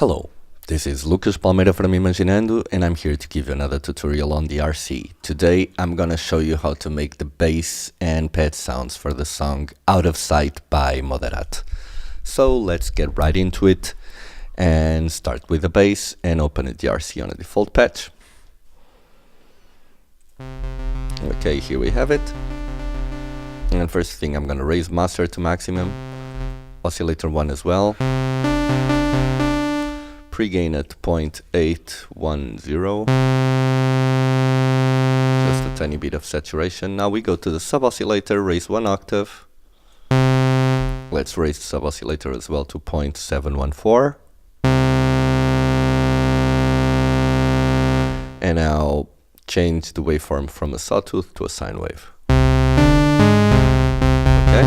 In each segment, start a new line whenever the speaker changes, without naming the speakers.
Hello, this is Lucas Palmeira from Imaginando, and I'm here to give you another tutorial on DRC. Today I'm gonna show you how to make the bass and pad sounds for the song Out of Sight by Moderat. So let's get right into it and start with the bass and open a DRC on a default patch. Okay, here we have it. And first thing, I'm gonna raise master to maximum, oscillator 1 as well. Pre-gain at 0.810, just a tiny bit of saturation. Now we go to the sub-oscillator, raise 1 octave. Let's raise the sub-oscillator as well to 0.714. And now change the waveform from a sawtooth to a sine wave. Okay.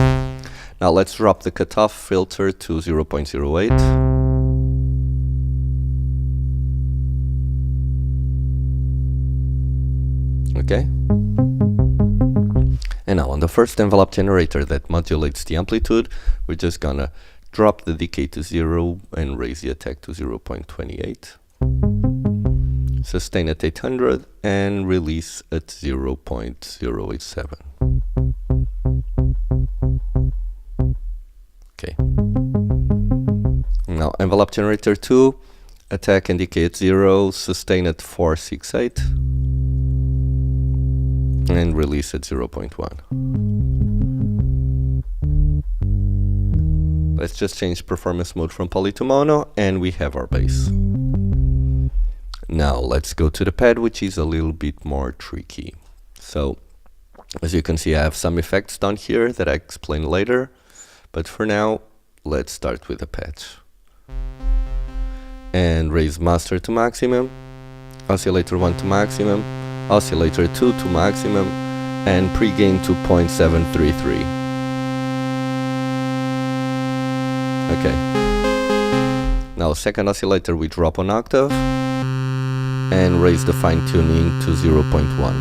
Now let's drop the cutoff filter to 0.08. Okay. And now on the first envelope generator that modulates the amplitude, we're just gonna drop the decay to 0 and raise the attack to 0.28. Sustain at 800 and release at 0.087. Okay. Now envelope generator 2, attack and decay at 0, sustain at 468. And release at 0.1. Let's just change performance mode from poly to mono, and we have our bass. Now let's go to the pad, which is a little bit more tricky. So as you can see, I have some effects down here that I explain later, but for now let's start with the patch. And raise master to maximum, oscillator 1 to maximum, oscillator 2 to maximum, and pre-gain to 0.733. Okay. Now second oscillator we drop 1 octave and raise the fine tuning to 0.1.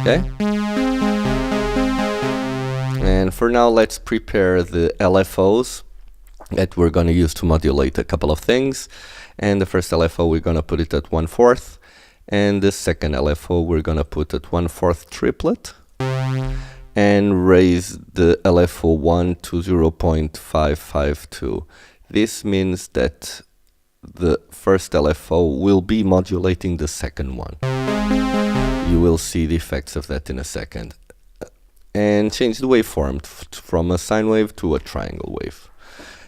Okay. And for now let's prepare the LFOs that we're going to use to modulate a couple of things. And the first LFO we're going to put it at 1/4, and the second LFO we're going to put at 1/4 triplet and raise the LFO 1 to 0.552. This means that the first LFO will be modulating the second one. You will see the effects of that in a second. And change the waveform from a sine wave to a triangle wave.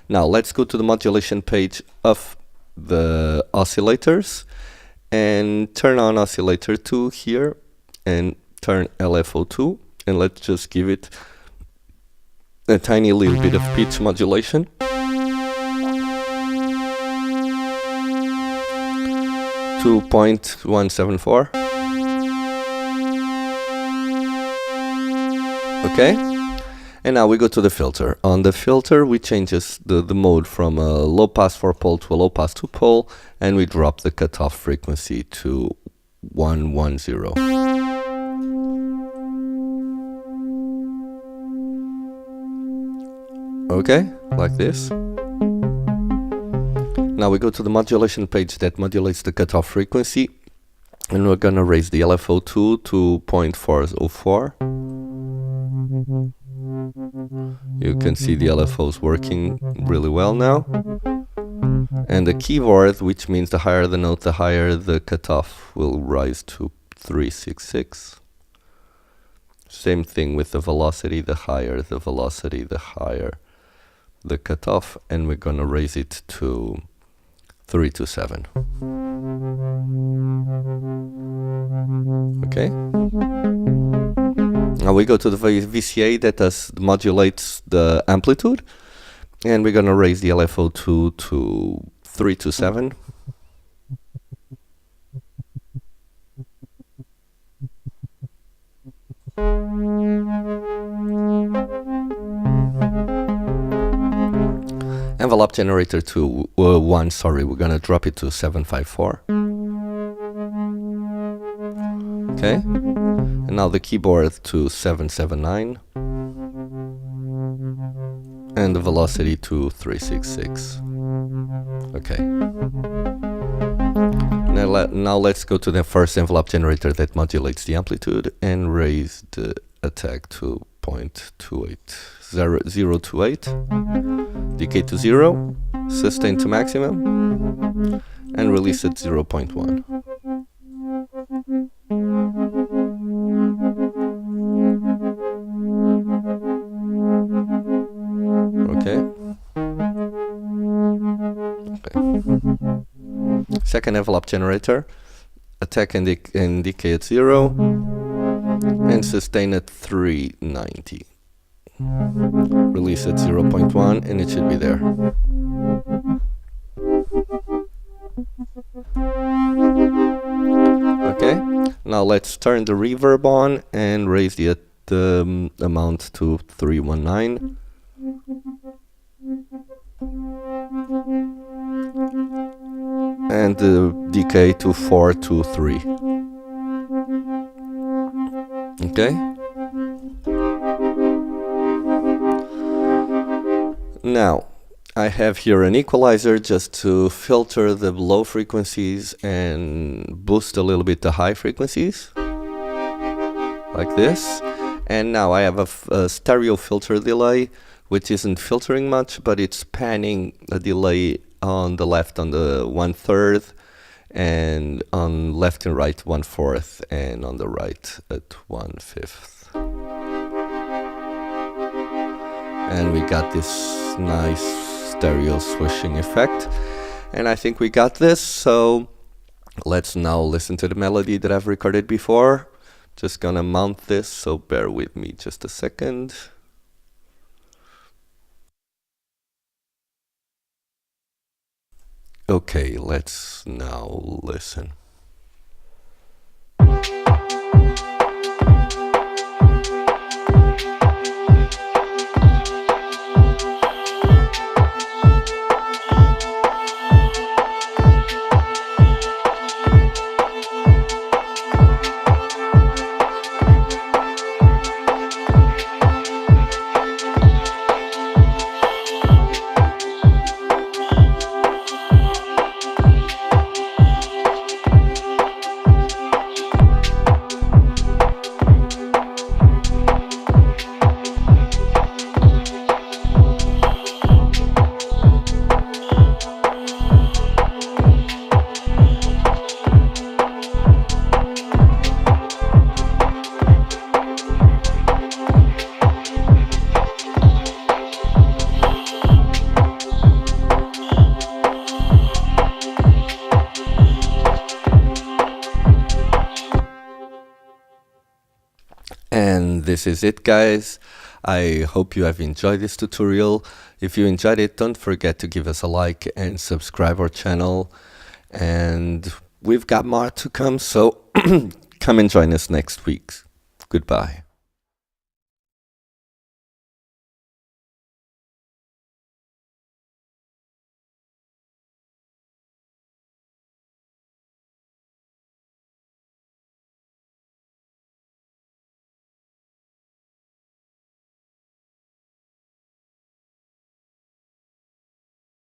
Now let's go to the modulation page of the oscillators and turn on oscillator 2 here and turn LFO 2, and let's just give it a tiny little bit of pitch modulation. To 0.174. Okay. And now we go to the filter. On the filter, we change the mode from a low pass 4-pole to a low pass 2-pole, and we drop the cutoff frequency to 110. Okay, like this. Now we go to the modulation page that modulates the cutoff frequency, and we're gonna raise the LFO2 to 0.404. You can see the LFOs working really well now. And the keyboard, which means the higher the note, the higher the cutoff will rise to 366. Same thing with the velocity, the higher the velocity, the higher the cutoff, and we're gonna raise it to 327. Okay. Now we go to the VCA that modulates the amplitude, and we're gonna raise the LFO2 to 327. Envelope generator to 1, sorry, we're gonna drop it to 754. Okay. And now the keyboard to 779. and the velocity to 366. Okay. Now let's go to the first envelope generator that modulates the amplitude and raise the attack to 0.028, decay to 0, sustain to maximum, and release at 0.1. Okay. Second envelope generator, attack and decay at 0, and sustain at 390. Release at 0.1, and it should be there. Okay, now let's turn the reverb on and raise the amount to 319. And the decay to 423. Okay. Now, I have here an equalizer just to filter the low frequencies and boost a little bit the high frequencies, like this. And now I have a stereo filter delay, which isn't filtering much, but it's panning a delay on the left on the 1/3, and on left and right 1/4, and on the right at 1/5. And we got this nice stereo swishing effect, and I think we got this. So let's now listen to the melody that I've recorded before. Just gonna mount this, so bear with me just a second. Okay, let's now listen. And this is it, guys. I hope you have enjoyed this tutorial. If you enjoyed it, don't forget to give us a like and subscribe our channel. And we've got more to come, so come and join us next week. Goodbye.